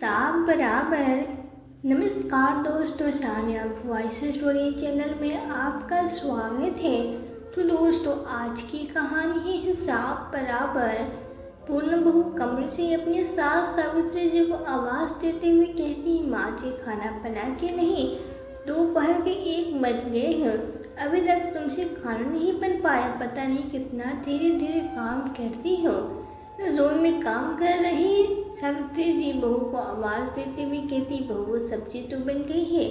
हिसाब बराबर। नमस्कार दोस्तों, सानिया वॉइस स्टोरी चैनल में आपका स्वागत है। तो दोस्तों, आज की कहानी है हिसाब बराबर। पूनम बहू कमरे से अपने सास सावित्री जी को आवाज़ देते हुए कहती है, माँ जी खाना बना के नहीं, दोपहर के 1 बज गए हैं, अभी तक तुमसे खाना नहीं बन पाया। पता नहीं कितना धीरे धीरे काम करती हो। रसोई में काम कर रही सावित्री जी बहू को आवाज़ देते हुए कहती, बहू सब्जी तो बन गई है,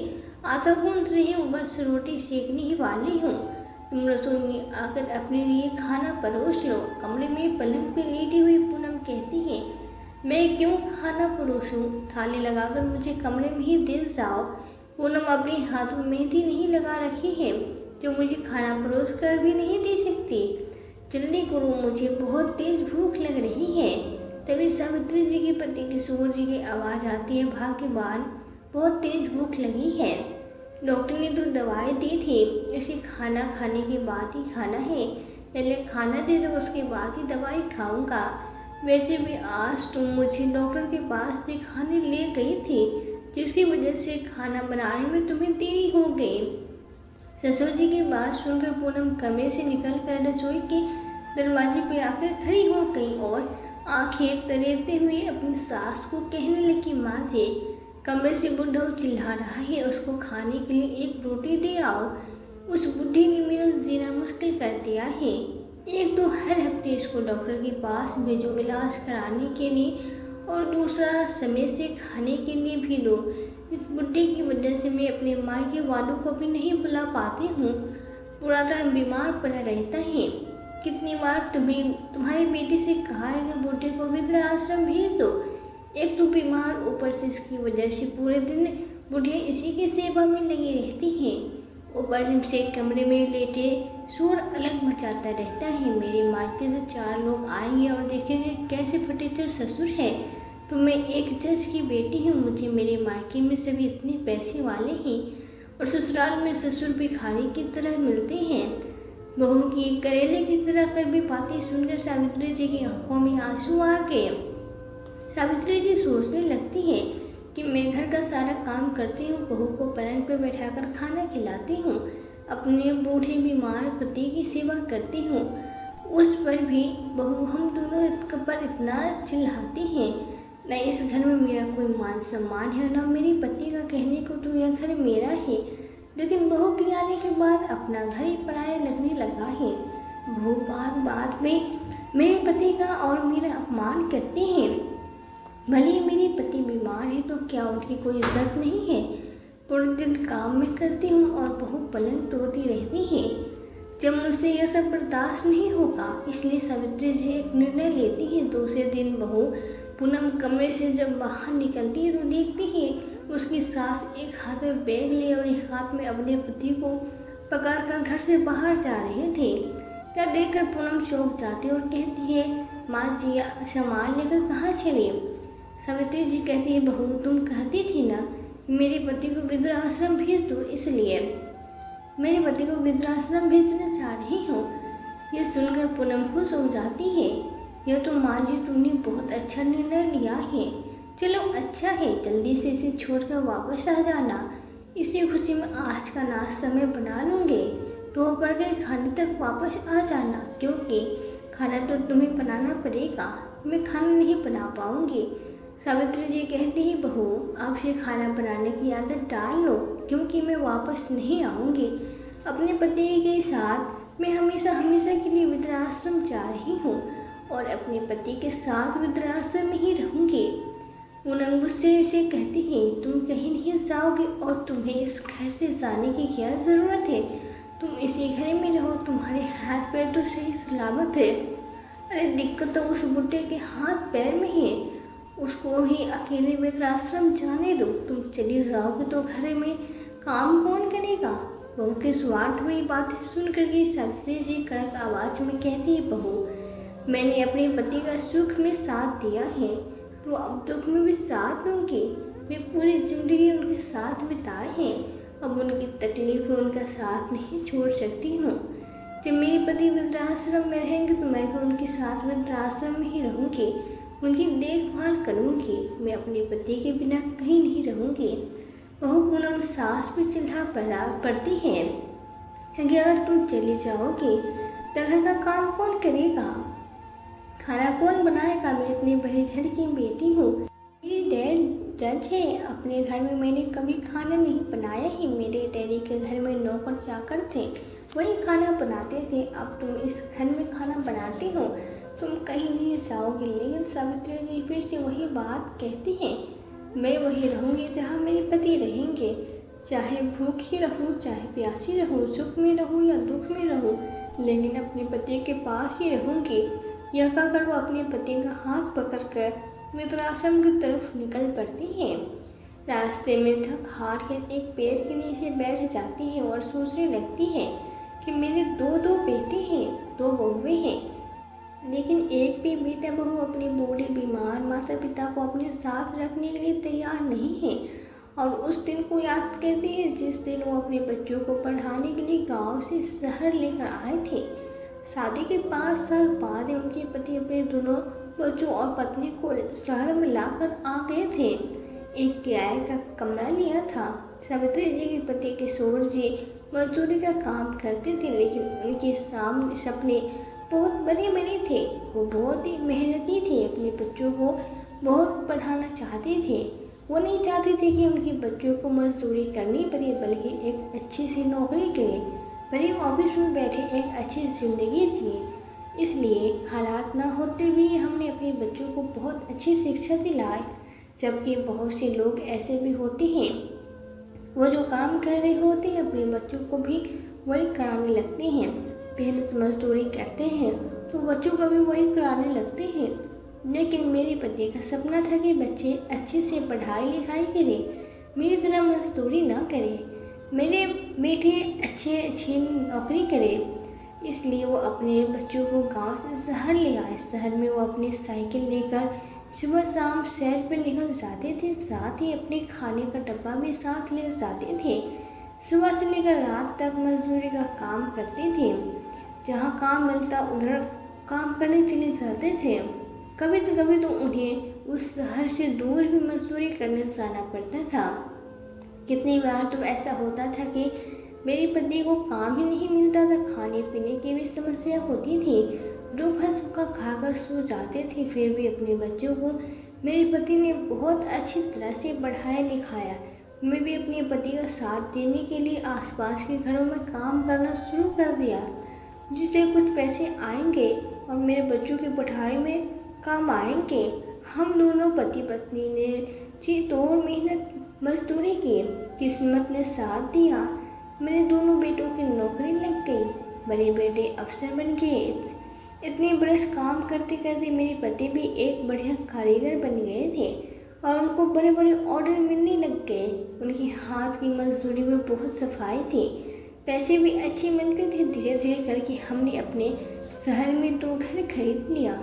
आटा गूंथ रही हूँ, बस रोटी सेकने ही वाली हूँ। तुम रसोई में आकर अपने लिए खाना परोस लो। कमरे में पलंग पे लेटी हुई पूनम कहती है, मैं क्यों खाना परोसूं, थाली लगाकर मुझे कमरे में ही दे जाओ। पूनम अपने हाथ में मेहंदी नहीं लगा रखी है जो मुझे खाना परोस कर भी नहीं दे सकती। जल्दी करो, मुझे बहुत तेज भूख लग रही है। तभी सावित्री जी के पति किशोर जी की आवाज़ आती है, भाग्यवान बहुत तेज भूख लगी है, डॉक्टर ने तो दवाई दी थी, इसे खाना खाने के बाद ही खाना है। पहले खाना दे दो, उसके बाद ही दवाई खाऊंगा। वैसे भी आज तुम मुझे डॉक्टर के पास दिखाने ले गई थी, जिसकी वजह से खाना बनाने में तुम्हें देरी हो गई। ससुर जी की बात सुनकर पूनम कमरे से निकलकर रसोई के दरवाजे पे आकर खड़ी हो गई और आंखें तरेरते हुए अपनी सास को कहने लगी, माँ जी कमरे से बुढ़ऊ चिल्ला रहा है, उसको खाने के लिए 1 रोटी दे आओ। उस बुढ़ी ने मेरा जीना मुश्किल कर दिया है। एक तो हर हफ्ते इसको डॉक्टर के पास भेजो इलाज कराने के लिए, और दूसरा समय से खाने के लिए भी दो। इस बुढ़ी की वजह से मैं अपने मायके वालों को भी नहीं बुला पाती हूँ, पूरा टाइम बीमार पड़ा रहता है। कितनी बार तुम्हारी बेटी से कहा है कि बूढ़े को वृद्धाश्रम भेज दो। एक तो बीमार, ऊपर से इसकी वजह से पूरे दिन बुढ़िया इसी की सेवा में लगी रहती हैं। ऊपर से कमरे में लेटे शोर अलग मचाता रहता है। मेरे मायके से 4 लोग आएंगे और देखेंगे कैसे फटीचर ससुर है। तो मैं एक जज की बेटी हूँ, मुझे मेरे मायके में सभी इतने पैसे वाले हैं और ससुराल में ससुर भिखारी की तरह मिलते हैं। बहू की करेले की तरह कर भी बातें सुनकर सावित्री जी की आंखों में आंसू आ गए। सावित्री जी सोचने लगती है कि मैं घर का सारा काम करती हूँ, बहू को पलंग पर बैठाकर खाना खिलाती हूँ, अपने बूढ़े बीमार पति की सेवा करती हूँ, उस पर भी बहू हम दोनों पर इतना चिल्लाती हैं। न इस घर में मेरा कोई मान सम्मान है, न मेरे पति का कहने को तो यह घर मेरा है, लेकिन बहू के आने के बाद अपना घर ही पराया लगने लगा है। बहू बात में मेरे पति का और मेरा अपमान करते हैं। भले मेरे पति बीमार है तो क्या उनकी कोई इज्जत नहीं है। पूरे दिन काम में करती हूँ और बहू पलंग तोड़ती रहती है। जब मुझसे यह सब बर्दाश्त नहीं होगा, इसलिए सावित्री जी एक निर्णय लेती है। दूसरे दिन बहू पूनम कमरे से जब बाहर निकलती है तो देखती है उसकी सास एक हाथ में बैग लिए और एक हाथ में अपने पति को पकड़कर घर से बाहर जा रहे थे। क्या देखकर पूनम चौंक जाती और कहती है, माँ जी सामान लेकर कहाँ चले। सावित्री जी कहती है, बहू तुम कहती थी ना मेरे पति को वृद्धाश्रम भेज दो, इसलिए मेरे पति को वृद्धाश्रम भेजने जा रही हूँ। ये सुनकर पूनम खुश हो जाती है। यह तो माँ जी तुमने बहुत अच्छा निर्णय लिया है। चलो अच्छा है, जल्दी से इसे छोड़कर वापस आ जाना। इसी खुशी में आज का नाश्ता मैं बना लूँगी, दोपहर के खाने तक वापस आ जाना, क्योंकि खाना तो तुम्हें बनाना पड़ेगा, मैं खाना नहीं बना पाऊँगी। सावित्री जी कहती है, बहू आपसे खाना बनाने की आदत डाल लो, क्योंकि मैं वापस नहीं आऊँगी। अपने पति के साथ मैं हमेशा के लिए वृद्धाश्रम जा रही हूँ और अपने पति के साथ वृद्धाश्रम में ही रहूँगी। पूनम गुस्से से कहती है, तुम कहीं नहीं जाओगे और तुम्हें इस घर से जाने की क्या ज़रूरत है। तुम इसी घर में रहो, तुम्हारे हाथ पैर तो सही सलामत है। अरे दिक्कत तो उस बुढ़े के हाथ पैर में है, उसको ही अकेले वृद्धाश्रम जाने दो। तुम चली जाओगे तो घर में काम कौन करेगा। बहू के स्वार्थ भरी बातें सुनकर के सावित्री जी कड़क आवाज़ में कहती है, बहू मैंने अपने पति का सुख में साथ दिया है तो अब दुख में भी साथ दूँगी। मैं पूरी ज़िंदगी उनके साथ बिताए हैं, अब उनकी तकलीफ में उनका साथ नहीं छोड़ सकती हूँ। जब मेरे पति वृद्धाश्रम में रहेंगे तो मैं भी उनके साथ वृद्धाश्रम में ही रहूँगी। उनकी देखभाल करूंगी। मैं अपने पति के बिना कहीं नहीं रहूंगी। बहू पूनम सास पर चिल्ला पड़ती है कि अगर तुम चली जाओगी तो घर का काम कौन करेगा, खाना कौन बनाएगा। मैं अपने बड़े घर की बेटी हूँ। मेरी डैड जज है। अपने घर में मैंने कभी खाना नहीं बनाया ही। मेरे डैडी के घर में नौकर चाकर थे, वही खाना बनाते थे। अब तुम इस घर में खाना बनाती हो, तुम कहीं नहीं जाओगी। लेकिन सावित्री जी फिर से वही बात कहती हैं, मैं वही रहूँगी जहाँ मेरे पति रहेंगे। चाहे भूखी रहूँ, चाहे प्यासी रहूँ, सुख में रहूँ या दुख में रहूँ, लेकिन अपने पति के पास ही रहूँगी। यह कहकर वो अपने पति का हाथ पकड़कर वृद्धाश्रम की तरफ निकल पड़ती है। रास्ते में थक हार कर एक पेड़ के नीचे बैठ जाती है और सोचने लगती है कि मेरे दो बेटे हैं, 2 बहुएं हैं, लेकिन एक भी बेटा बहू अपने बूढ़े बीमार माता पिता को अपने साथ रखने के लिए तैयार नहीं है। और उस दिन को याद करती है जिस दिन वो अपने बच्चों को पढ़ाने के लिए गांव से शहर लेकर आए थे। शादी के 5 साल बाद उनके पति अपने दोनों बच्चों और पत्नी को शहर में लाकर आ गए थे। एक किराए का कमरा लिया था। सावित्री जी के पति किशोर जी मजदूरी का काम करते थे, लेकिन उनके सामने सपने बहुत बड़े थे। वो बहुत ही मेहनती थे, अपने बच्चों को बहुत पढ़ाना चाहते थे। वो नहीं चाहते थे कि उनके बच्चों को मजदूरी करनी पड़े, बल्कि एक अच्छी सी नौकरी करें, बड़े ऑफिस में बैठे एक अच्छी ज़िंदगी जिए। इसलिए हालात ना होते भी हमने अपने बच्चों को बहुत अच्छी शिक्षा दिलाई। जबकि बहुत से लोग ऐसे भी होते हैं, वो जो काम कर रहे होते हैं अपने बच्चों को भी वही कराने लगते हैं। मेहनत मजदूरी करते हैं तो बच्चों को भी वही कराने लगते हैं। लेकिन मेरे पति का सपना था कि बच्चे अच्छे से पढ़ाई लिखाई करें, मेरी तरह मजदूरी ना करें, मेरे बेटे अच्छी नौकरी करें। इसलिए वो अपने बच्चों को गांव से शहर ले आए। शहर में वो अपनी साइकिल लेकर सुबह शाम सैर पर निकल जाते थे, साथ ही अपने खाने का डब्बा भी साथ ले जाते थे। सुबह से लेकर रात तक मजदूरी का काम करते थे। जहाँ काम मिलता उधर काम करने चले जाते थे। कभी तो उन्हें उस शहर से दूर भी मजदूरी करने जाना पड़ता था। कितनी बार तो ऐसा होता था कि मेरे पति को काम ही नहीं मिलता था, खाने पीने की भी समस्या होती थी, रूखा सूखा खाकर सो जाते थे। फिर भी अपने बच्चों को मेरे पति ने बहुत अच्छी तरह से पढ़ाया लिखाया। मैं भी अपने पति का साथ देने के लिए आसपास के घरों में काम करना शुरू कर दिया, जिससे कुछ पैसे आएंगे और मेरे बच्चों की पढ़ाई में काम आएंगे। हम दोनों पति पत्नी ने जी तोड़ मेहनत मजदूरी की, किस्मत ने साथ दिया। मेरे दोनों बेटों की नौकरी लग गई, बड़े बेटे अफसर बन गए। इतने बरस काम करते करते मेरे पति भी एक बढ़िया कारीगर बन गए थे और उनको बड़े बड़े ऑर्डर मिलने लग गए। उनके हाथ की मजदूरी में बहुत सफाई थी, पैसे भी अच्छे मिलते थे। धीरे धीरे करके हमने अपने शहर में 2 घर खरीद लिया।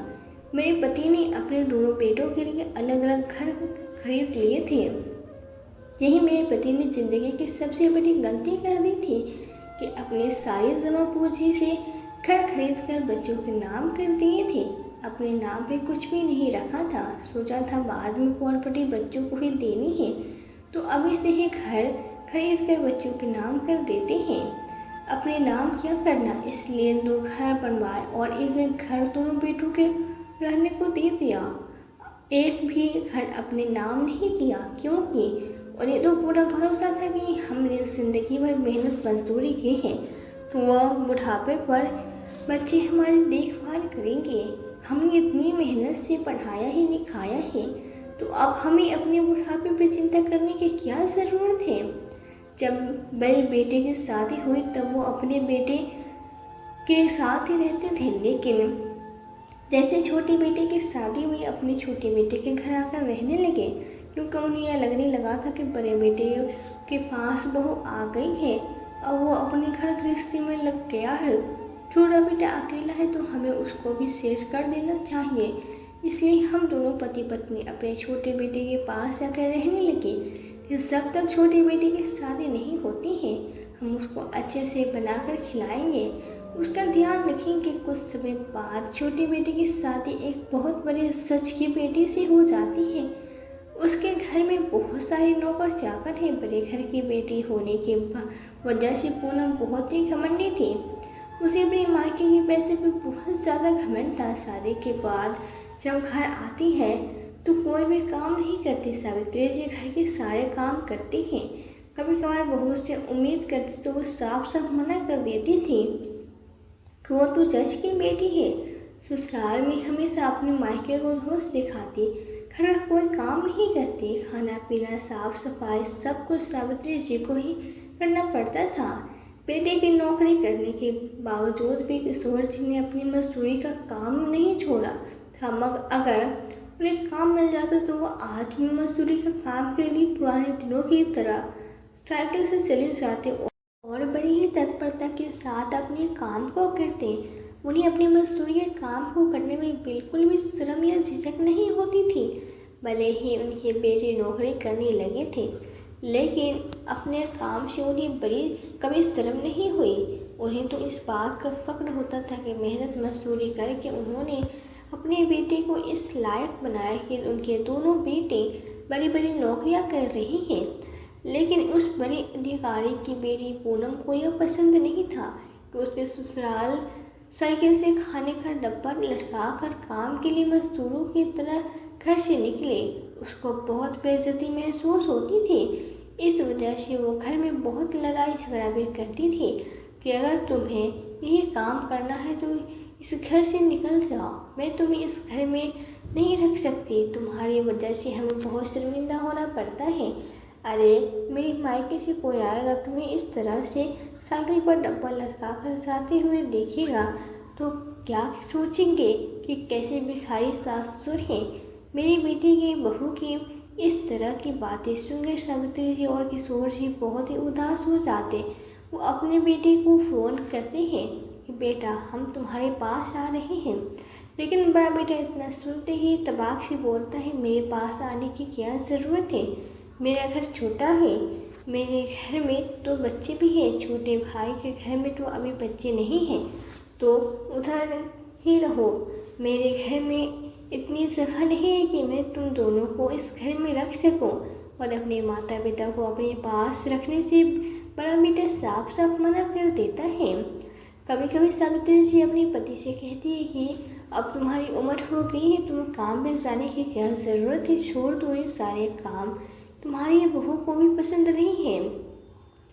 मेरे पति ने अपने दोनों बेटों के लिए अलग अलग घर खरीद लिए थे। यही मेरे पति ने जिंदगी की सबसे बड़ी गलती कर दी थी कि अपनी सारी जमा पूंजी से घर खरीद कर बच्चों के नाम कर दिए थे। अपने नाम पे कुछ भी नहीं रखा था। सोचा था बाद में प्रॉपर्टी बच्चों को ही देनी है, तो अभी से ही घर खरीद कर बच्चों के नाम कर देते हैं। अपने नाम क्या करना, इसलिए 2 घर बनवाए और एक घर दोनों बेटों के रहने को दे दिया। एक भी घर अपने नाम नहीं किया, क्योंकि उन्हें तो पूरा भरोसा था कि हमने ज़िंदगी भर मेहनत मजदूरी की है, तो वह बुढ़ापे पर बच्चे हमारी देखभाल करेंगे। हमने इतनी मेहनत से पढ़ाया ही लिखाया है, तो अब हमें अपने बुढ़ापे पर चिंता करने की क्या ज़रूरत है। जब बड़े बेटे की शादी हुई तब वो अपने बेटे के साथ ही रहते थे, लेकिन जैसे छोटे बेटे की शादी हुई अपने छोटे बेटे के घर आकर रहने लगे, क्योंकि उन्हें यह लगने लगा था कि बड़े बेटे के पास बहू आ गई है, अब वो अपने घर गृहस्थी में लग गया है। छोटा बेटा अकेला है तो हमें उसको भी सेट कर देना चाहिए। इसलिए हम दोनों पति पत्नी अपने छोटे बेटे के पास जाकर रहने लगे कि जब तक छोटे बेटे की शादी नहीं होती है हम उसको अच्छे से बनाकर खिलाएंगे, उसका ध्यान रखें कि कुछ समय बाद छोटे बेटे की शादी एक बहुत बड़े सच की बेटी से हो जाती है। उसके घर में बहुत सारे नौकर चाकर हैं। बड़े घर की बेटी होने के वजह से पूनम बहुत ही घमंडी थी। उसे अपने मायके के पैसे पे बहुत ज़्यादा घमंड था। शादी के बाद जब घर आती है तो कोई भी काम नहीं करती। सावित्री जी घर के सारे काम करती हैं। कभी कभार बहू से उम्मीद करती तो वो साफ साफ मना कर देती थी कि वो तो जज की बेटी है। ससुराल में हमेशा अपने मायके को दोष दिखाती, घर का कोई काम नहीं करती। खाना पीना साफ सफाई सब कुछ सावित्री जी को ही करना पड़ता था। बेटे की नौकरी करने के बावजूद भी किशोर जी ने अपनी मजदूरी का काम नहीं छोड़ा था। मगर अगर उन्हें काम मिल जाता तो वो आज भी मजदूरी का काम के लिए पुराने दिनों की तरह साइकिल से चले जाते और बड़ी ही तत्परता के साथ अपने काम को करते। उन्हें अपनी मजदूरी के काम को करने में बिल्कुल भी शर्म या झिझक नहीं होती थी। भले ही उनके बेटे नौकरी करने लगे थे, लेकिन अपने काम से उन्हें बड़ी कभी शर्म नहीं हुई। उन्हें तो इस बात का फक्र होता था कि मेहनत मजदूरी करके उन्होंने अपने बेटे को इस लायक बनाया कि उनके दोनों बेटे बड़ी बड़ी नौकरियां कर रहे हैं। लेकिन उस बड़ी अधिकारी की बेटी पूनम को यह पसंद नहीं था कि उसके ससुराल साइकिल से खाने का डब्बा लटका कर काम के लिए मजदूरों की तरह घर से निकले। उसको बहुत बेइज्जती महसूस होती थी। इस वजह से वो घर में बहुत लड़ाई झगड़ा भी करती थी कि अगर तुम्हें यही काम करना है तो इस घर से निकल जाओ, मैं तुम्हें इस घर में नहीं रख सकती। तुम्हारी वजह से हमें बहुत शर्मिंदा होना पड़ता है। अरे मेरी मायके से कोई आएगा तुम्हें इस तरह से साइकिल पर डब्बा लटका कर जाते हुए देखेगा तो क्या सोचेंगे कि कैसे भिखारी ससुर हैं। मेरी बेटी की बहू की इस तरह की बातें सुनकर सावित्री जी और किशोर जी बहुत ही उदास हो जाते। वो अपने बेटे को फ़ोन करते हैं कि बेटा हम तुम्हारे पास आ रहे हैं। लेकिन बड़ा बेटा इतना सुनते ही तबाक से बोलता है मेरे पास आने की क्या ज़रूरत है, मेरा घर छोटा है, मेरे घर में तो बच्चे भी हैं, छोटे भाई के घर में तो अभी बच्चे नहीं हैं, तो उधर ही रहो। मेरे घर में इतनी जगह नहीं है कि मैं तुम दोनों को इस घर में रख सकूं। और अपने माता पिता को अपने पास रखने से बड़ा बेटा साफ साफ मना कर देता है। कभी कभी सावित्री जी अपने पति से कहती है कि अब तुम्हारी उम्र हो गई है, तुम्हें काम में जाने की क्या ज़रूरत है, छोड़ दो ये सारे काम, तुम्हारी बहू को भी पसंद नहीं है।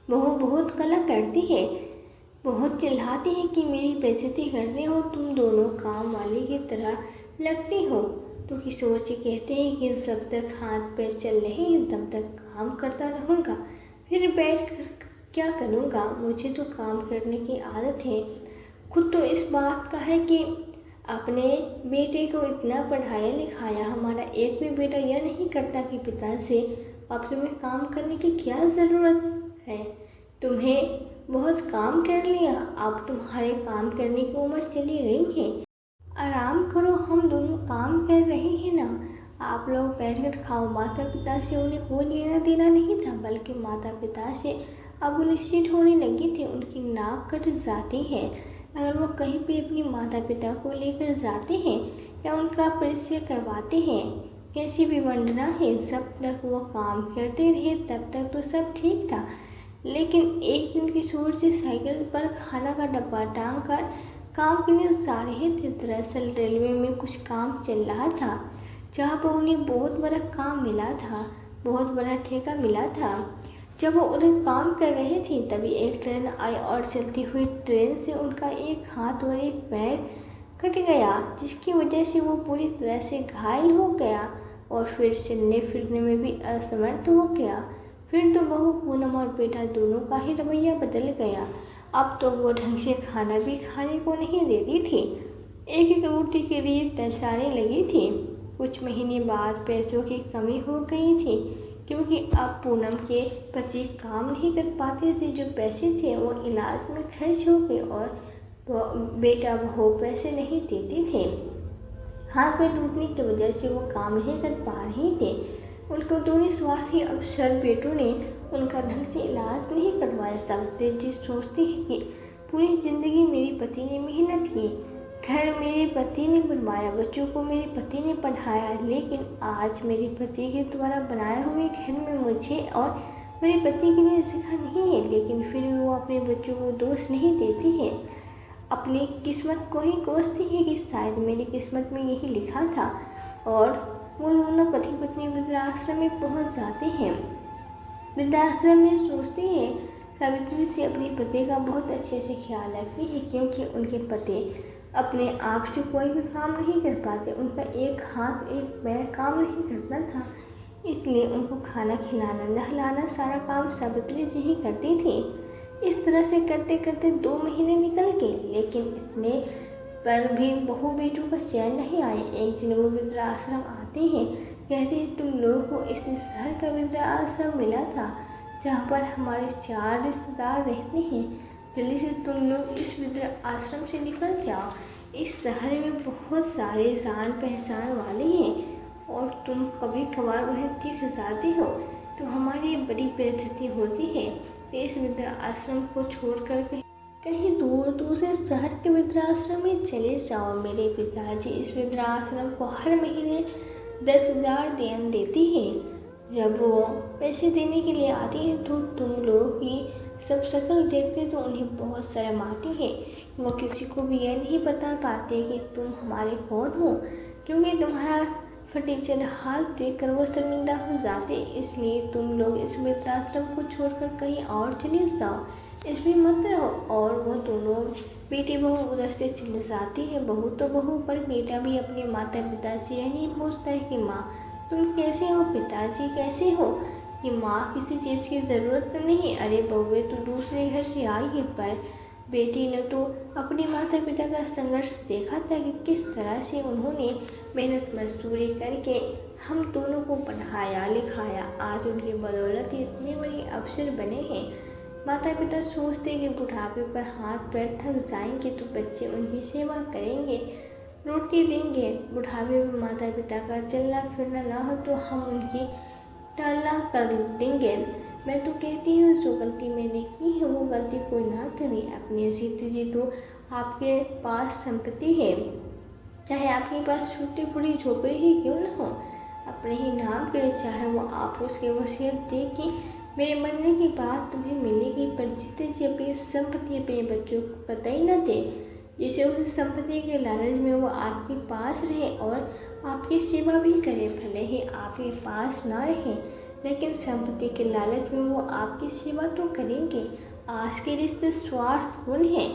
बहू बहुत कला करती है, बहुत चिल्लाती है कि मेरी बेइज्जती करते हो, तुम दोनों काम वाली की तरह लगते हो। तो किशोर जी कहते हैं कि जब तक हाथ पैर चल रहे हैं तब तक काम करता रहूँगा, फिर बैठ कर क्या करूँगा, मुझे तो काम करने की आदत है। खुद तो इस बात का है कि अपने बेटे को इतना पढ़ाया लिखाया, हमारा एक भी बेटा यह नहीं करता कि पिता से अब तुम्हें काम करने की क्या ज़रूरत है, तुम्हें बहुत काम कर लिया, अब तुम्हारे काम करने की उम्र चली गई है, आराम करो, हम दोनों काम कर रहे हैं ना, आप लोग बैठकर खाओ। माता पिता से उन्हें कोई लेना देना नहीं था, बल्कि माता पिता से अब उन्हें सीट होने लगी थी। उनकी नाक कट जाती है अगर वो कहीं पे अपनी माता पिता को लेकर जाते हैं या उनका परिचय करवाते हैं। कैसी भी वंदना है, जब तक वो काम करते रहे तब तक तो सब ठीक था। लेकिन एक दिन किशोर जी साइकिल पर खाना का डब्बा टांग कर काम के लिए जा रहे थे। दरअसल रेलवे में कुछ काम चल रहा था जहाँ पर उन्हें बहुत बड़ा काम मिला था, बहुत बड़ा ठेका मिला था। जब वो उधर काम कर रहे थे तभी एक ट्रेन आई और चलती हुई ट्रेन से उनका एक हाथ और एक पैर कट गया, जिसकी वजह से वो पूरी तरह से घायल हो गया और फिर चलने फिरने में भी असमर्थ हो गया। फिर तो बहू पूनम और बेटा दोनों का ही रवैया बदल गया। अब तो वो ढंग से खाना भी खाने को नहीं देती थी, एक एक रोटी के लिए तरसाने लगी थी। कुछ महीने बाद पैसों की कमी हो गई थी, क्योंकि अब पूनम के पति काम नहीं कर पाते थे। जो पैसे थे वो इलाज में खर्च हो गए और बेटा बहू पैसे नहीं देते थे। हाथ में टूटने की वजह से वो काम नहीं कर पा रहे थे। उनको दोनों स्वार्थी अफसर बेटों ने उनका ढंग से इलाज नहीं करवाया। सावित्री जी सोचती है कि पूरी ज़िंदगी मेरे पति ने मेहनत की, घर मेरे पति ने बनवाया, बच्चों को मेरे पति ने पढ़ाया, लेकिन आज मेरे पति के द्वारा बनाए हुए घर में मुझे और मेरे पति के लिए जगह नहीं है। लेकिन फिर भी वो अपने बच्चों को दोष नहीं देती है, अपनी किस्मत को ही कोसती है कि शायद मेरी किस्मत में यही लिखा था। और वो दोनों पति पत्नी वृद्धाश्रम में पहुंच जाते हैं। वृद्धाश्रम में सोचती है सावित्री से अपने पति का बहुत अच्छे से ख्याल रखती है, क्योंकि उनके पति अपने आप से कोई भी काम नहीं कर पाते, उनका एक हाथ एक पैर काम नहीं करता था, इसलिए उनको खाना खिलाना नहलाना सारा काम सावित्री जी ही करती थी। इस तरह से करते करते 2 महीने निकल गए, लेकिन इतने पर भी बहू बेटों का चैन नहीं आए। एक दिन वो वृद्धाश्रम आते हैं, कहते हैं तुम लोगों को इस शहर का वृद्धाश्रम मिला था जहाँ पर हमारे 4 रिश्तेदार रहते हैं, जल्दी से तुम लोग इस वृद्धाश्रम से निकल जाओ। इस शहर में बहुत सारे जान पहचान वाले हैं और तुम कभी कभार उन्हें दिख जाते हो, तो हमारी बड़ी बेइज्जती होती है। इस वृद्धाश्रम को छोड़कर कहीं दूर दूसरे शहर के वृद्धाश्रम में चले जाओ। मेरे पिताजी इस वृद्धाश्रम को हर महीने 10,000 देन देती है। जब वो पैसे देने के लिए आती है तो तुम लोग की सब शक्ल देखते तो उन्हें बहुत शर्म आती है। वो किसी को भी यह नहीं बता पाते कि तुम हमारे कौन हो, क्योंकि तुम्हारा फटीचर हाल देखकर वो शर्मिंदा हो जाते। इसलिए तुम लोग इस वृद्धाश्रम को छोड़कर कहीं और चले जाओ, इसमें मत रहो। और वो दोनों बेटी बहू उधर से चले जाती है। बहू तो बहू, पर बेटा भी अपने माता पिता से यही पूछता है कि माँ तुम कैसे हो, पिताजी कैसे हो। कि माँ किसी चीज़ की ज़रूरत नहीं, अरे बउए तू दूसरे घर से आई है। पर बेटी ने तो अपने माता पिता का संघर्ष देखा था कि किस तरह से उन्होंने मेहनत मजदूरी करके हम दोनों को पढ़ाया लिखाया। आज उनकी बदौलत इतने बड़े अफसर बने हैं। माता पिता सोचते कि बुढ़ापे पर हाथ पैर थक जाएंगे तो बच्चे उनकी सेवा करेंगे, रोटी देंगे। बुढ़ापे में माता पिता का चलना फिरना ना हो तो हम उनकी टालना कर देंगे। मैं तो कहती हूँ जो गलती मैंने की है वो गलती कोई ना करे। अपनी जीते जी तो आपके पास संपत्ति है, चाहे आपके पास छोटी बड़ी झोपड़ी ही क्यों न हो, अपने ही नाम करे। चाहे वो आप उसकी वसीयत दे कि मेरे मरने के बाद तुम्हें मिलेगी, पर जीते जी अपनी संपत्ति अपने बच्चों को कतई न दे, जिसे उस संपत्ति के लालच में वो आपके पास रहे और आपकी सेवा भी करे। भले ही आपके पास ना रहे, लेकिन संपत्ति के लालच में वो आपकी सेवा तो करेंगे। आज के रिश्ते स्वार्थपूर्ण हैं,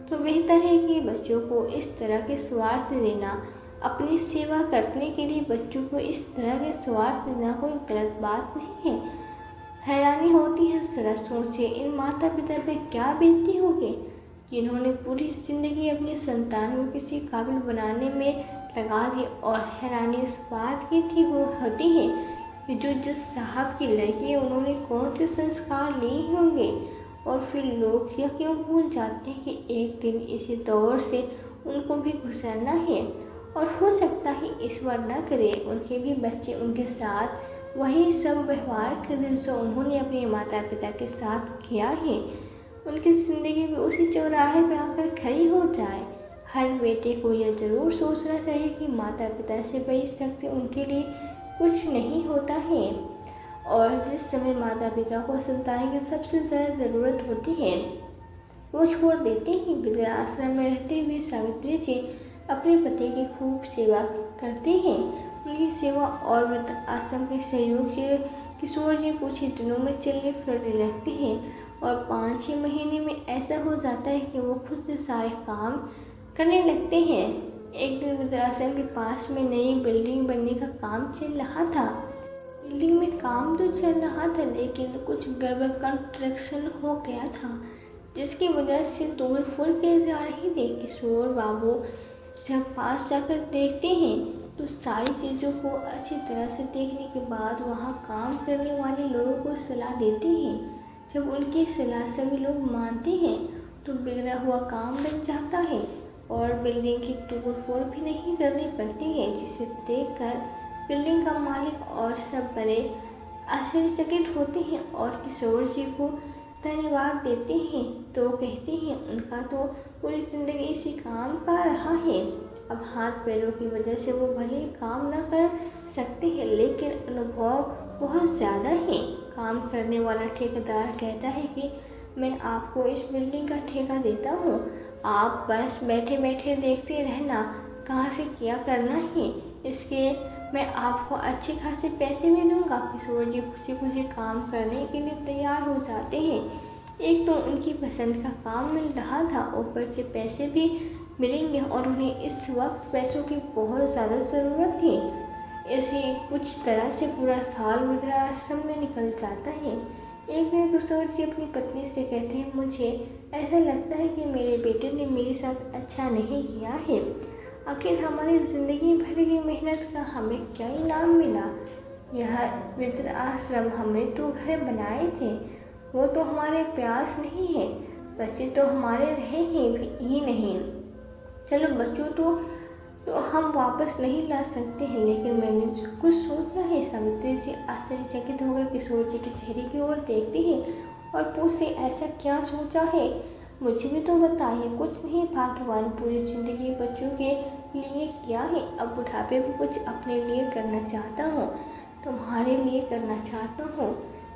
तो बेहतर है कि बच्चों को इस तरह के स्वार्थ देना, अपनी सेवा करने के लिए बच्चों को इस तरह के स्वार्थ देना कोई गलत बात नहीं है। हैरानी होती है, जरा सोचे इन माता पिता पे क्या बीतती होगी जिन्होंने पूरी जिंदगी अपनी संतान को किसी काबिल बनाने में लगा दी। और हैरानी इस बात की थी वो होती है कि जो जिस साहब की लड़की है उन्होंने कौन से संस्कार लिए होंगे। और फिर लोग यह क्यों भूल जाते हैं कि एक दिन इसी दौर से उनको भी गुजरना है। और हो सकता है ईश्वर न करे उनके भी बच्चे उनके साथ वही सब व्यवहार करें जो उन्होंने अपने माता पिता के साथ किया है। उनकी ज़िंदगी भी उसी चौराहे पर आकर खड़ी हो जाए। हर बेटे को यह ज़रूर सोचना चाहिए कि माता पिता से बड़ी शक्ति उनके लिए कुछ नहीं होता है। और जिस समय माता पिता को संतान की सबसे ज़्यादा ज़रूरत होती है वो छोड़ देते हैं। वृद्धाश्रम में रहते हुए सावित्री जी अपने पति की खूब सेवा करते हैं। उनकी सेवा और वृद्धाश्रम के सहयोग से किशोर जी कुछ ही दिनों में चलने फिरने लगते हैं और 5-6 महीने में ऐसा हो जाता है कि वो खुद से सारे काम करने लगते हैं। एक दिन वृद्धाश्रम के पास में नई बिल्डिंग बनने का काम चल रहा था। बिल्डिंग में काम तो चल रहा था, लेकिन कुछ गड़बड़ कंस्ट्रक्शन हो गया था, जिसकी वजह से तोड़ फोड़ के जा रही थी। किशोर बाबू जब पास जाकर देखते हैं तो सारी चीज़ों को अच्छी तरह से देखने के बाद वहाँ काम करने वाले लोगों को सलाह देते हैं। जब उनकी सलाह सभी लोग मानते हैं तो बिगड़ा हुआ काम बन जाता है और बिल्डिंग की तोड़ फोड़ भी नहीं करनी पड़ती है, जिसे देखकर बिल्डिंग का मालिक और सब बड़े आश्चर्यचकित होते हैं और किशोर जी को धन्यवाद देते हैं तो कहते हैं उनका तो पूरी ज़िंदगी इसी काम का रहा है। अब हाथ पैरों की वजह से वो भले काम न कर सकते हैं, लेकिन अनुभव बहुत ज़्यादा है। काम करने वाला ठेकेदार कहता है कि मैं आपको इस बिल्डिंग का ठेका देता हूँ, आप बस बैठे बैठे देखते रहना, कहाँ से क्या करना है, इसके मैं आपको अच्छे खासे पैसे भी दूंगा। किशोर जी खुशी खुशी काम करने के लिए तैयार हो जाते हैं। एक तो उनकी पसंद का काम मिल रहा था, ऊपर से पैसे भी मिलेंगे और उन्हें इस वक्त पैसों की बहुत ज़्यादा ज़रूरत थी। ऐसे कुछ तरह से पूरा साल वृद्धाश्रम में निकल जाता है। एक दिन किशोर जी अपनी पत्नी से कहते हैं, मुझे ऐसा लगता है कि मेरे बेटे ने मेरे साथ अच्छा नहीं किया है। आखिर हमारी ज़िंदगी भर की मेहनत का हमें क्या इनाम मिला। यह वृद्धाश्रम हमने तो घर बनाए थे, वो तो हमारे प्यास नहीं है, बच्चे तो हमारे रहे हैं भी ही नहीं। चलो बच्चों तो हम वापस नहीं ला सकते हैं, लेकिन मैंने जो कुछ सोचा है। सावित्री जी आश्चर्यचकित होकर किशोर जी के चेहरे की ओर देखती है और पूछते, ऐसा क्या सोचा है, मुझे भी तो बताइए। कुछ नहीं, भाग्यवान पूरी ज़िंदगी बच्चों के लिए किया है, अब बुढ़ापे में कुछ अपने लिए करना चाहता हूँ, तुम्हारे लिए करना चाहता हूँ।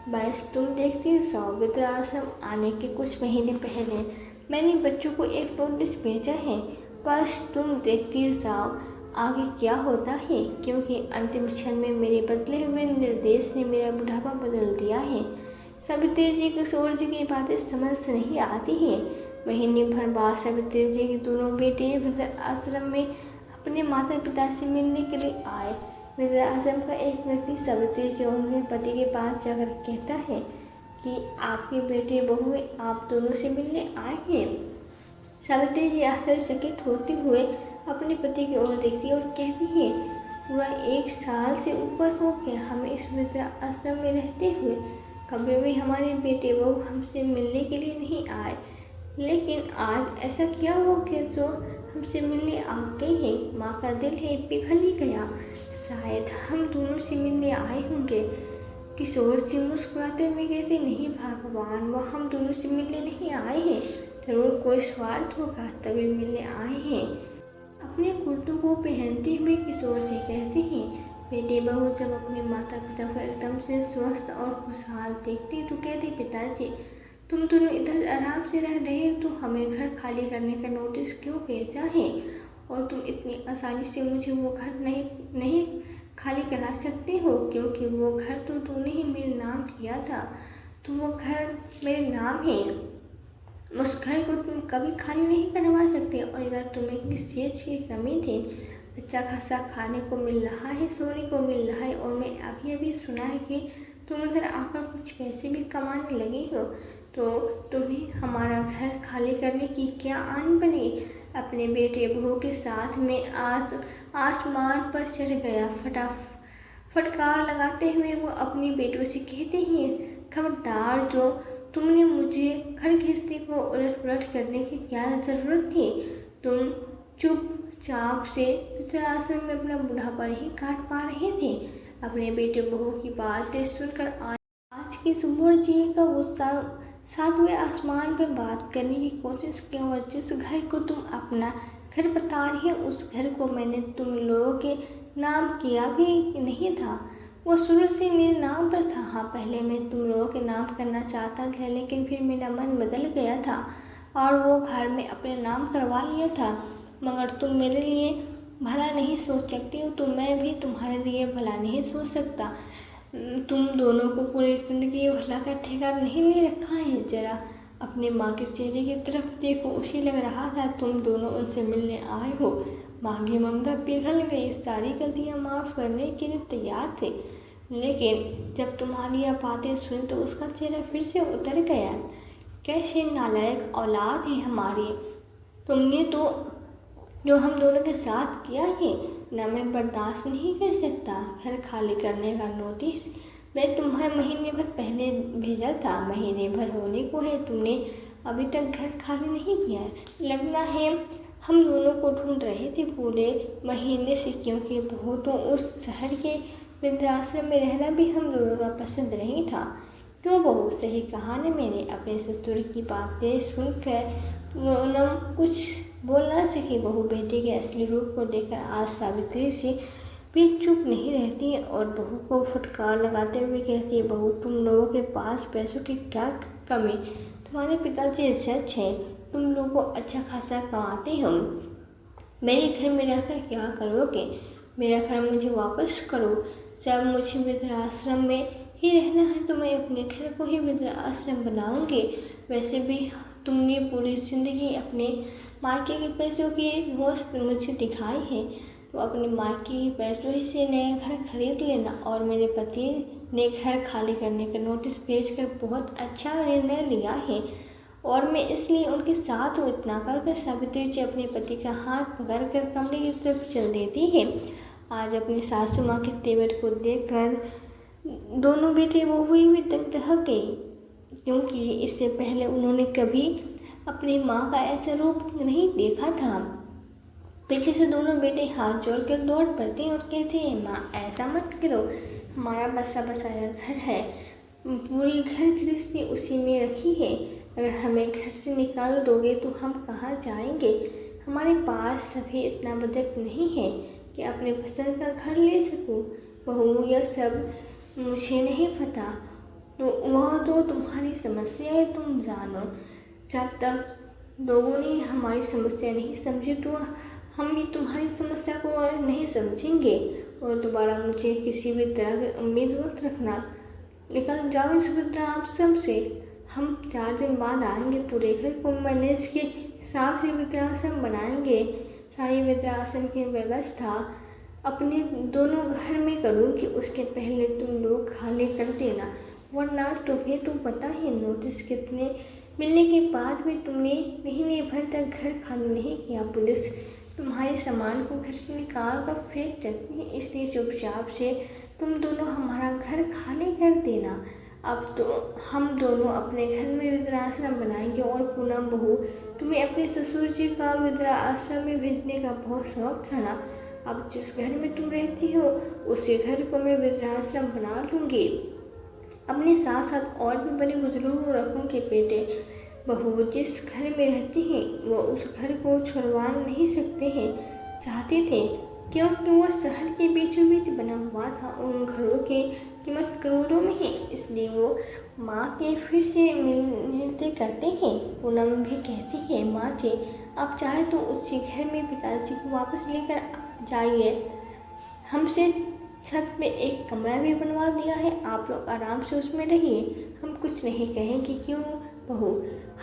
बस तुम देखती जाओ। वृद्धाश्रम आने के कुछ महीने पहले मैंने बच्चों को एक नोटिस भेजा है, बस तुम देखती जाओ आगे क्या होता है, क्योंकि अंतिम क्षण में मेरे बदले हुए निर्देश ने मेरा बुढ़ापा बदल दिया है। सावित्री जी किशोर जी की बातें समझ नहीं आती है। महीने भर बाद सावित्री जी के दोनों बेटे वृद्धाश्रम में अपने माता पिता से मिलने के लिए आए। वृद्धाश्रम का एक व्यक्ति सावित्री जी और उनके पति के पास जाकर कहता है कि आपके बेटे बहुएं आप दोनों से मिलने आए हैं। सावित्री जी आश्चर्यचकित होते हुए अपने पति की ओर देखती है और कहती है, पूरा 1 साल से ऊपर हो गया हमें इस वृद्धाश्रम में रहते हुए, कभी भी हमारे बेटे बहू हमसे मिलने के लिए नहीं आए, लेकिन आज ऐसा क्या हो गया जो हमसे मिलने आ गए हैं। माँ का दिल है पिघल ही गया, शायद हम दोनों से मिलने आए होंगे। किशोर जी मुस्कुराते हुए कहते, नहीं भगवान, वह हम दोनों से मिलने नहीं आए हैं, जरूर कोई स्वार्थ होगा तभी मिलने आए हैं। अपने कुर्तों को पहनते हुए किशोर जी कहते हैं, बेटे बहू जब अपने माता पिता को एकदम से स्वस्थ और खुशहाल देखते तो कहते, पिताजी तुम दोनों इधर आराम से रह रहे हो तो हमें घर खाली करने का नोटिस क्यों भेजा है, और तुम इतनी आसानी से मुझे वो घर नहीं खाली करा सकते हो, क्योंकि वो घर तो तूने ही मेरे नाम किया था, तो वो घर मेरे नाम है, उस घर को तुम कभी खाली नहीं करवा सकते। और अगर तुम्हें किस चीज़ की कमी थी, अच्छा खासा खाने को मिल रहा है, सोने को मिल रहा है, और मैं अभी सुना है कि तुम इधर आकर कुछ पैसे भी कमाने लगे हो, तो तुम्हें हमारा घर खाली करने की क्या आन बनी। अपने बेटे बहू के साथ में आसमान पर चढ़ गया। फटकार लगाते हुए वो अपने बेटों से कहते हैं, खबरदार, जो तुमने मुझे घर गृहस्थी को उलट पुलट करने की क्या ज़रूरत थी। तुम चुपचाप से वृद्धाश्रम में अपना बुढ़ापा ही काट पा रहे थे। अपने बेटे बहू की बातें सुनकर आज की सुबह जी का गुस्सा 7वें आसमान पर बात करने की कोशिश की, और जिस घर को तुम अपना घर बता रहे उस घर को मैंने तुम लोगों के नाम किया भी नहीं था, वो शुरू से मेरे नाम पर था। हाँ, पहले मैं तुम लोगों के नाम करना चाहता था, लेकिन फिर मेरा मन बदल गया था और वो घर में अपने नाम करवा लिया था। मगर तुम मेरे लिए भला नहीं सोच सकती हो, तो मैं भी तुम्हारे लिए भला नहीं सोच सकता। तुम दोनों को पूरी जिंदगी भला का ठेका नहीं ले रखा है। जरा अपने माँ के चेहरे की तरफ देखो, उसे लग रहा था तुम दोनों उनसे मिलने आए हो। माँ की ममता पिघल गई, सारी गलतियाँ माफ़ करने के लिए तैयार थे, लेकिन जब तुम्हारी यह बातें सुनी तो उसका चेहरा फिर से उतर गया। कैसे नालायक औलाद है हमारी, तुमने तो जो हम दोनों के साथ किया है ना, मैं बर्दाश्त नहीं कर सकता। घर खाली करने का नोटिस मैं तुम्हें महीने भर पहले भेजा था, महीने भर होने को है, तुमने अभी तक घर खाली नहीं किया है। लगता है हम दोनों को ढूंढ रहे थे पूरे महीने से, क्योंकि बहुतों उस शहर के वृद्धाश्रम में रहना भी हम दोनों का पसंद नहीं था। क्यों बहू, सही कहा न मैंने। अपने ससुर की बातें सुनकर पूनम कुछ बोल ना सकी। बहू बेटे के असली रूप को देखकर आज सावित्री से भी चुप नहीं रहती और बहू को फटकार लगाते हुए कहती है, बहू तुम लोगों के पास पैसों की क्या कमी, तुम्हारे पिताजी सच है, तुम लोगों को अच्छा खासा कमाते हो, मेरे घर में रहकर क्या करोगे, मेरा घर मुझे वापस करो। जब मुझे वृद्धाश्रम में ही रहना है तो मैं अपने घर को ही वृद्धाश्रम बनाऊंगी। वैसे भी तुमने पूरी ज़िंदगी अपने मायके के पैसों की घोस्ट मुझे दिखाई है, तो अपने मायके के पैसों ही से नया घर खरीद लेना। और मेरे पति ने घर खाली करने का नोटिस भेजकर बहुत अच्छा निर्णय लिया है और मैं इसलिए उनके साथ हूँ। इतना कहकर सावित्री जी अपने पति का हाथ पकड़कर कमरे की तरफ चल देती है। आज अपनी सासू माँ के तेवर को देखकर दोनों बेटे बहुएं भी दंग रह गई, क्योंकि इससे पहले उन्होंने कभी अपनी माँ का ऐसा रूप नहीं देखा था। पीछे से दोनों बेटे हाथ जोड़कर दौड़ पड़ते हैं और कहते हैं, माँ ऐसा मत करो, हमारा बसा बसाया घर है, पूरी घर गृहस्थी उसी में रखी है, अगर हमें घर से निकाल दोगे तो हम कहाँ जाएंगे, हमारे पास सभी इतना बजट नहीं है कि अपने पसंद का घर ले सकूं। बहू यह सब मुझे नहीं पता, तो वह तो तुम्हारी समस्या है, तुम जानो। जब तक लोगों ने हमारी समस्या नहीं समझी तो हम भी तुम्हारी समस्या को नहीं समझेंगे। और दोबारा मुझे किसी भी तरह की उम्मीद मत रखना, निकल जाओ इस वृद्धाश्रम से। हम 4 दिन बाद आएंगे, पूरे घर को मैनेज के हिसाब से वृद्धाश्रम बनाएंगे। सारी वृद्धाश्रम की व्यवस्था अपने दोनों घर में करूँगी, उसके पहले तुम लोग खाली कर देना, वरना तुम्हें तो पता है नोटिस कितने मिलने के बाद भी तुमने महीने भर तक घर खाली नहीं किया। पुलिस तुम्हारे सामान को घर से निकाल कर फेंक देती है, इसलिए चुपचाप से तुम दोनों हमारा घर खाली कर देना। अब तो हम दोनों अपने घर में वृद्धाश्रम बनाएंगे। और पूनम बहू, तुम्हें अपने ससुर जी का वृद्धाश्रम में भेजने का बहुत शौक था ना, अब जिस घर में तुम रहती हो उसी घर को मैं वृद्धाश्रम बना लूँगी। अपने साथ साथ और भी बड़े बुजुर्गों रखूँगी। बेटे बहू जिस घर में रहती हैं वो उस घर को छुड़वा नहीं सकते हैं, चाहते थे, क्योंकि वो शहर के बीचों बीच बना हुआ था। उन घरों की कीमत करोड़ों में है, इसलिए वो माँ के फिर से मिलते करते हैं। पूनम भी कहती है, माँ जी आप चाहे तो उसी घर में पिताजी को वापस लेकर जाइए, हमसे छत पे एक कमरा भी बनवा दिया है, आप लोग आराम से उसमें रहिए, हम कुछ नहीं कहेंगे। क्यों बहू,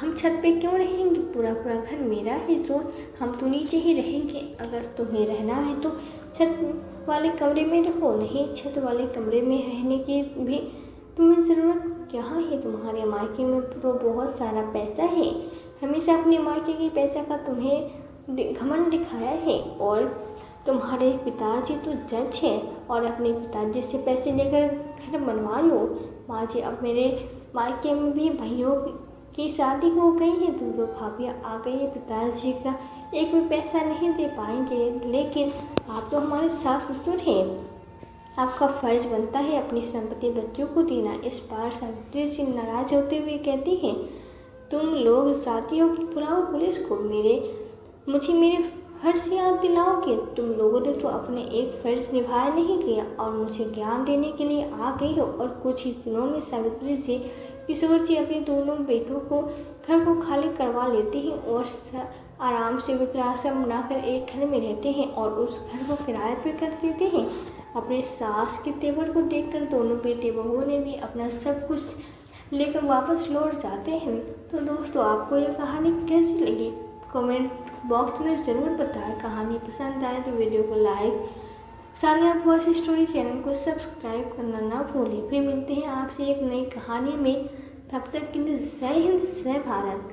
हम छत पे क्यों रहेंगे, पूरा पूरा घर मेरा है, तो हम तो नीचे ही रहेंगे। अगर तुम्हें रहना है तो छत वाले कमरे में रहो, नहीं छत वाले कमरे में रहने की भी तुम्हें ज़रूरत क्या है, तुम्हारे मायके में तो बहुत सारा पैसा है, हमेशा अपने मायके के पैसे का तुम्हें घमंड दिखाया है। और तुम्हारे पिताजी तो जज है और अपने पिताजी से पैसे लेकर घर बनवा लो। माँ जी अब मेरे मायके में भी भाइयों की शादी हो गई है, 2 भाभियाँ आ गई है, पिताजी का एक भी पैसा नहीं दे पाएंगे, लेकिन आप तो हमारे सास ससुर हैं, आपका फर्ज बनता है अपनी संपत्ति बच्चों को देना। इस बार सावित्री जी नाराज होते हुए कहती हैं, तुम लोग जाती हो बुलाओ पुलिस को, मुझे मेरे फर्ज याद दिलाओगे, तुम लोगों ने तो अपने एक फर्ज निभाया नहीं किया और मुझे ज्ञान देने के लिए आ गई हो। और कुछ ही दिनों में सावित्री जी किशोर जी अपने दोनों बेटों को घर को खाली करवा लेते हैं और आराम से वृद्धाश्रम बनाकर एक घर में रहते हैं और उस घर को किराए पर कर देते हैं। अपने सास के तेवर को देखकर दोनों बेटे बहुओं ने भी अपना सब कुछ लेकर वापस लौट जाते हैं। तो दोस्तों आपको ये कहानी कैसी लगी कमेंट बॉक्स में ज़रूर बताएं। कहानी पसंद आए तो वीडियो को like, Sania voice story channel को सब्सक्राइब करना ना भूलें। फिर मिलते हैं आपसे एक नई कहानी में, तब तक के लिए जय हिंद जय भारत।